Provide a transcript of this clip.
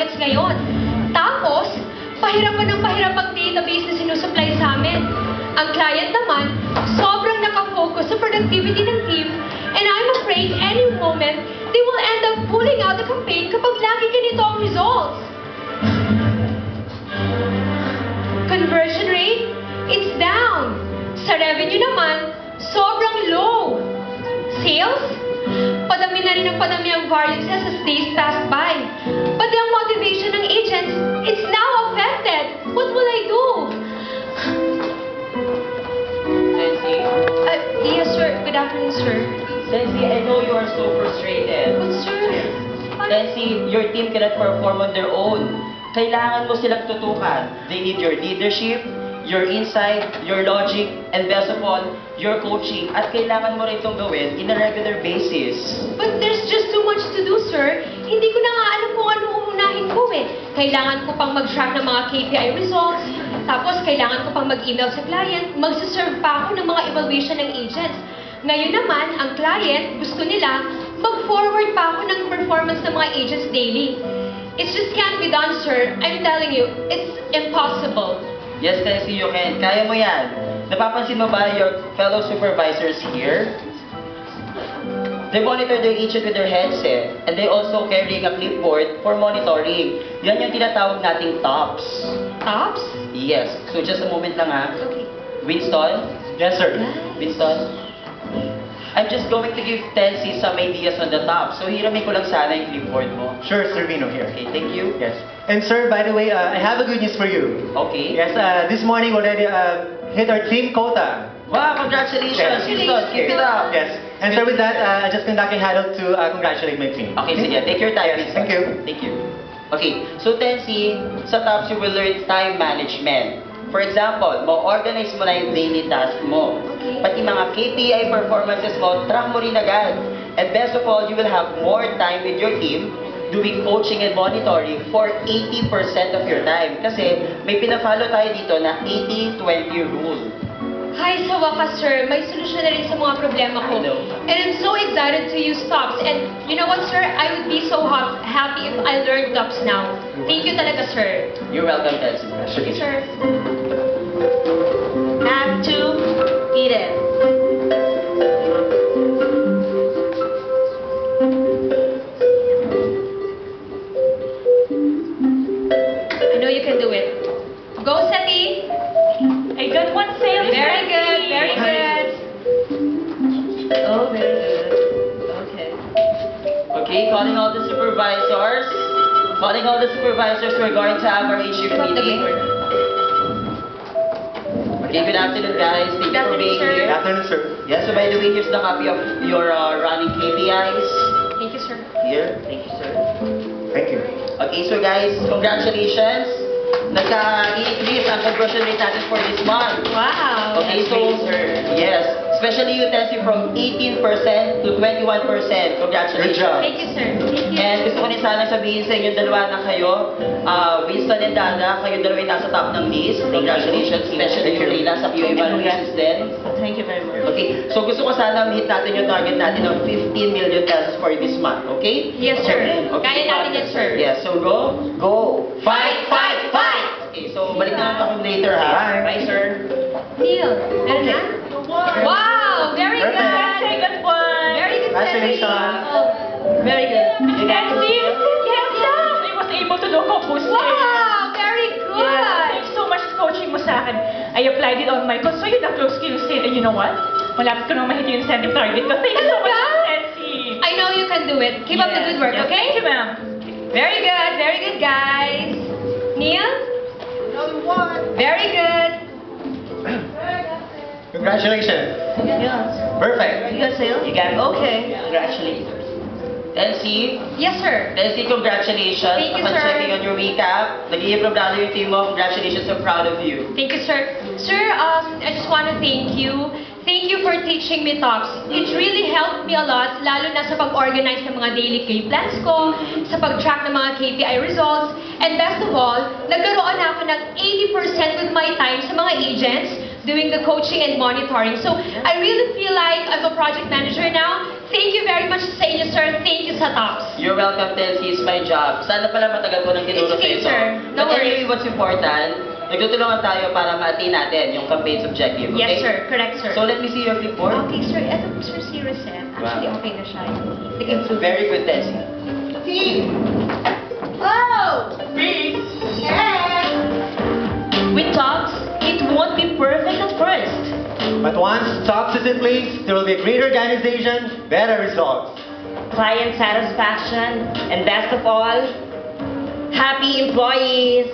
targets ngayon. Tapos, pahirap pa ng pahirap ang database na sinusupply sa amin. Ang client naman, sobrang nakafocus sa productivity ng team, and I'm afraid any moment, they will end up pulling out the campaign kapag lagi ganito ang results. Conversion rate, it's down. Sa revenue naman, sobrang low. Sales, padami na rin ang padami ang variances as days pass by. Pati ang motivation ng agents, it's now affected. What will I do? Nancy? Yes, sir. Good afternoon, sir. Nancy, I know you are so frustrated. But, sir, Nancy, your team cannot perform on their own. Kailangan mo silang tutukan. They need your leadership, your insight, your logic, and best of all, your coaching. At kailangan mo rin itong gawin in a regular basis. but there's just too much to do, sir. Hindi ko na nga alam kung ano uunahin ko eh. Kailangan ko pang mag-track ng mga KPI results. Tapos, kailangan ko pang mag-email sa client. Magsaserve pa ako ng mga evaluation ng agents. Ngayon naman, ang client, gusto nila, mag-forward pa ako ng performance ng mga agents daily. It just can't be done, sir. I'm telling you, it's impossible. Yes, Nancy, you can. Kaya mo yan. Napapansin mo ba your fellow supervisors here? They monitor their agent with their headset, and they also carrying a clipboard for monitoring. Yan yung tinatawag nating tops. Tops? Yes. So just a moment lang ha. Okay. Winston? Yes, sir. Winston? I'm just going to give Tensi some ideas on the top. So hiramin ko lang sana yung clipboard mo. Sure, Sir Vino here. Okay, thank you. Yes. And sir, by the way, I have a good news for you. Okay. Yes, this morning already hit our team quota. Wow, congratulations, Yes. Winston. Keep it up. Yes. And sir, with that, I just conducting huddle to congratulate my team. Okay, sige. Take your time, Yes, Winston. thank you. Thank you. Okay, so Tensi, sa tops you will learn time management. For example, mo-organize mo na yung daily task mo. Okay. Pati mga KPI performances mo, track mo rin agad. And best of all, you will have more time with your team doing coaching and monitoring for 80% of your time. Kasi may pinafollow tayo dito na 80-20 rule. Hi, sa wakas, sir. May solusyon na rin sa mga problema ko. I know. And I'm so excited to use Tops. And you know what, sir? I would be so happy if I learned Tops now. Thank you talaga, sir. You're welcome, Tensi. Okay, sir. Act 2, Eden. I know you can do it. Go, Seti. I got one sale. Very good, very good. Oh, very good. Okay. Okay, calling all the supervisors. Calling all the supervisors, we're going to have our HQ meeting. Okay, good afternoon, guys. Thank you for being sir. Good here. afternoon, sir. Yes, so by the way, here's the copy of your running KPIs. Thank you, sir. Here, thank you, sir. Thank you. Okay, so guys, congratulations. Nagka-increase ang conversion rate natin for this month. Wow. Okay, so, yes, especially you Tensi from 18% to 21%. Congratulations. Good job. Thank you, sir. Thank you. And gusto ko rin sana sabihin sa inyong dalawa na kayo, Winston and Dada, kayo dalawa yung nasa top ng list. Congratulations, especially Thank yung you. Reyna sa PO evaluations din. Thank you very much. Okay, so gusto ko sana meet natin yung target natin ng 15 million pesos for this month, okay? Yes, sir. Okay. Kaya natin yan, sir. Yes, so go. Go. Fight, fight, fight! Okay, so balik na lang ako later, ha? Bye. Bye, sir. Neil, meron na? Wow, very Perfect. good. I got one. Very good, Seti. Congratulations. Oh, very good. You got to see? Yes, I was able to do a boost. Wow, very good. Yes, thanks so much sa coaching mo sa akin. I applied it on my close skills set, and you know what? Malapit ko nang mahit yung incentive target ko. Thank you so much, Talaga? Nancy. I know you can do it. Keep up the good work, Yes, okay? Thank you, ma'am. Very good, guys. Neil? Very good. Congratulations. Yes. Perfect. You got sale? You got it? Okay. Congratulations. Tensi, Yes, sir. Tensi, congratulations. Thank you, Upon sir. checking on your recap, nag-i-improve lalo yung team mo. Congratulations, I'm proud of you. Thank you, sir. Sir, I just want to thank you. Thank you for teaching me Tops. It really helped me a lot, lalo na sa pag-organize ng mga daily K plans ko, sa pag-track ng mga KPI results, and best of all, nagkaroon na ako ng 80% with my time sa mga agents doing the coaching and monitoring. So, I really feel like I'm a project manager now. Thank you very much sa inyo, sir. Thank you yun sa tops. You're welcome, Tensi. It's my job. Sana pala matagal ko nang tinuro It's okay, sa'yo. sir. No But worries. anyway, what's important, nagtutulungan tayo para ma-attain natin yung campaign's objective, okay? Yes, sir. Correct, sir. So let me see your clipboard. Okay, sir. Ito po, sir, si Rosette. Actually, Wow. okay na siya. Nag-improve. Very good, Tensi. Oh! With talks, it won't be perfect at first. But once talks is in place, there will be a great organization, better results. Client satisfaction, and best of all, happy employees.